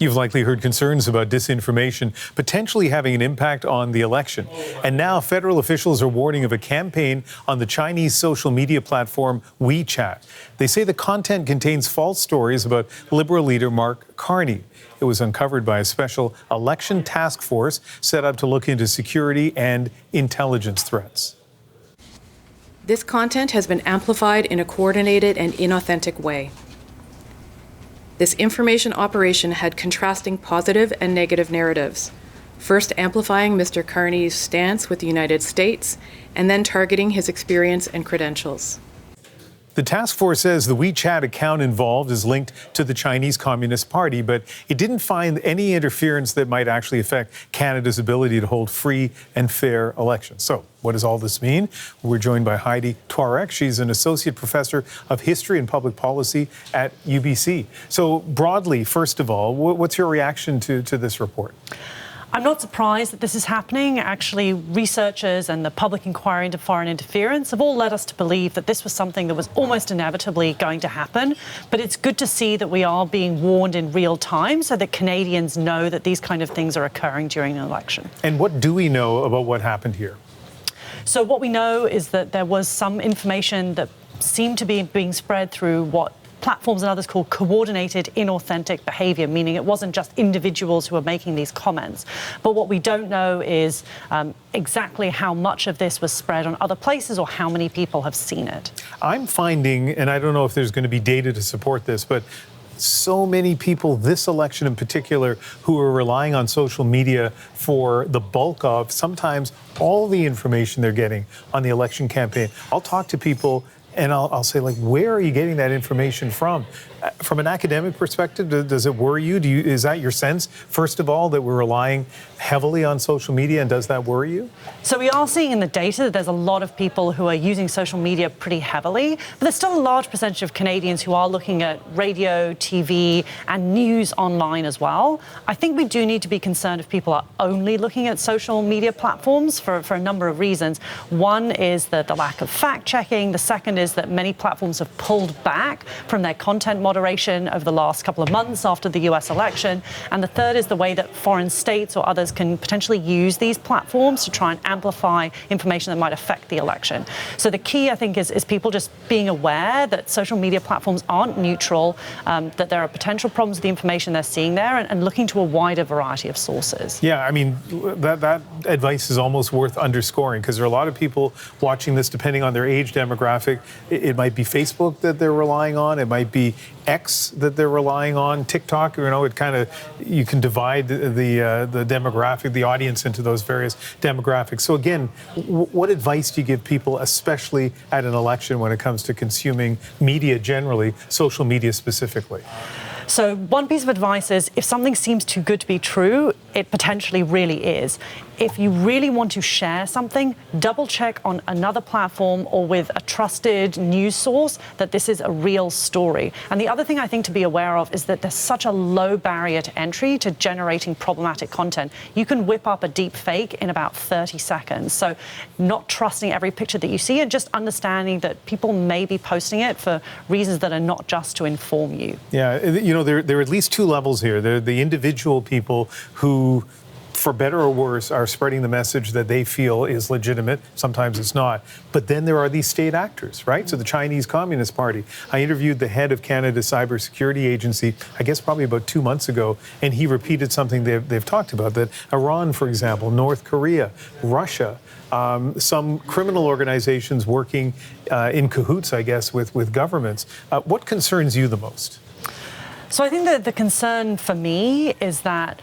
You've likely heard concerns about disinformation potentially having an impact on the election. And now federal officials are warning of a campaign on the Chinese social media platform WeChat. They say the content contains false stories about Liberal Leader Mark Carney. It was uncovered by a special election task force set up to look into security and intelligence threats. This content has been amplified in a coordinated and inauthentic way. This information operation had contrasting positive and negative narratives, first amplifying Mr. Carney's stance with the United States, and then targeting his experience and credentials. The task force says the WeChat account involved is linked to the Chinese Communist Party, but it didn't find any interference that might actually affect Canada's ability to hold free and fair elections. So, what does all this mean? We're joined by Heidi Tworek. She's an associate professor of history and public policy at UBC. So, broadly, first of all, what's your reaction to this report? I'm not surprised that this is happening. Actually, researchers and the public inquiry into foreign interference have all led us to believe that this was something that was almost inevitably going to happen. But it's good to see that we are being warned in real time so that Canadians know that these kind of things are occurring during an election. And what do we know about what happened here? So what we know is that there was some information that seemed to be being spread through what platforms and others call coordinated inauthentic behavior, meaning it wasn't just individuals who were making these comments. But what we don't know is exactly how much of this was spread on other places or how many people have seen it. I'm finding, and I don't know if there's going to be data to support this, but so many people this election in particular who are relying on social media for the bulk of sometimes all the information they're getting on the election campaign. I'll talk to people and I'll say, like, where are you getting that information from? From an academic perspective, does it worry you? Is that your sense, first of all, that we're relying heavily on social media, and does that worry you? So we are seeing in the data that there's a lot of people who are using social media pretty heavily, but there's still a large percentage of Canadians who are looking at radio, TV, and news online as well. I think we do need to be concerned if people are only looking at social media platforms for a number of reasons. One is the lack of fact-checking. The second is that many platforms have pulled back from their content moderation over the last couple of months after the US election. And the third is the way that foreign states or others can potentially use these platforms to try and amplify information that might affect the election. So the key, I think, is people just being aware that social media platforms aren't neutral, that there are potential problems with the information they're seeing there, and looking to a wider variety of sources. Yeah, I mean, that advice is almost worth underscoring, because there are a lot of people watching this depending on their age demographic. It might be Facebook that they're relying on. It might be X that they're relying on, TikTok. You know, you can divide the demographic, the audience, into those various demographics. So again, what advice do you give people, especially at an election, when it comes to consuming media generally, social media specifically? So one piece of advice is, if something seems too good to be true, it potentially really is. If you really want to share something, double check on another platform or with a trusted news source that this is a real story. And the other thing I think to be aware of is that there's such a low barrier to entry to generating problematic content. You can whip up a deep fake in about 30 seconds. So not trusting every picture that you see, and just understanding that people may be posting it for reasons that are not just to inform you. Yeah, you know, there are at least two levels here. There are the individual people who, for better or worse, are spreading the message that they feel is legitimate. Sometimes it's not. But then there are these state actors, right? So the Chinese Communist Party. I interviewed the head of Canada's cybersecurity agency, I guess probably about 2 months ago, and he repeated something they've talked about, that Iran, for example, North Korea, Russia, some criminal organizations working in cahoots, I guess, with governments. What concerns you the most? So I think that the concern for me is that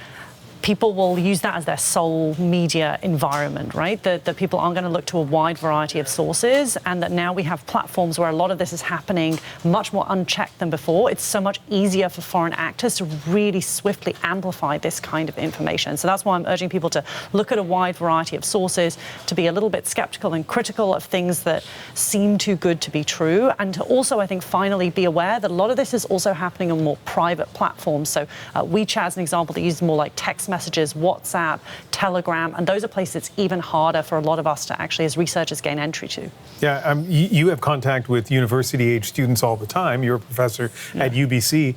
people will use that as their sole media environment, right? That people aren't going to look to a wide variety of sources, and that now we have platforms where a lot of this is happening much more unchecked than before. It's so much easier for foreign actors to really swiftly amplify this kind of information. So that's why I'm urging people to look at a wide variety of sources, to be a little bit skeptical and critical of things that seem too good to be true, and to also, I think, finally be aware that a lot of this is also happening on more private platforms. So WeChat is an example that uses more like text messages, WhatsApp, Telegram, and those are places it's even harder for a lot of us to actually, as researchers, gain entry to. Yeah, you have contact with university-age students all the time. You're a professor at UBC.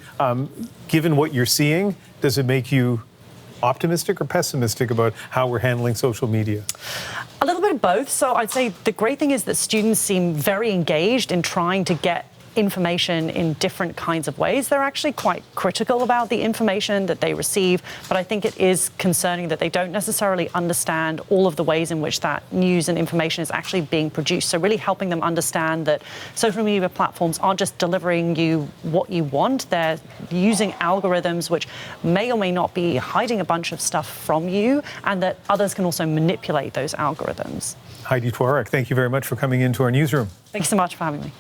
Given what you're seeing, does it make you optimistic or pessimistic about how we're handling social media? A little bit of both. So I'd say the great thing is that students seem very engaged in trying to get information in different kinds of ways. They're actually quite critical about the information that they receive, but I think it is concerning that they don't necessarily understand all of the ways in which that news and information is actually being produced. So really helping them understand that social media platforms aren't just delivering you what you want, they're using algorithms which may or may not be hiding a bunch of stuff from you, and that others can also manipulate those algorithms. Heidi Tworek, thank you very much for coming into our newsroom. Thanks so much for having me.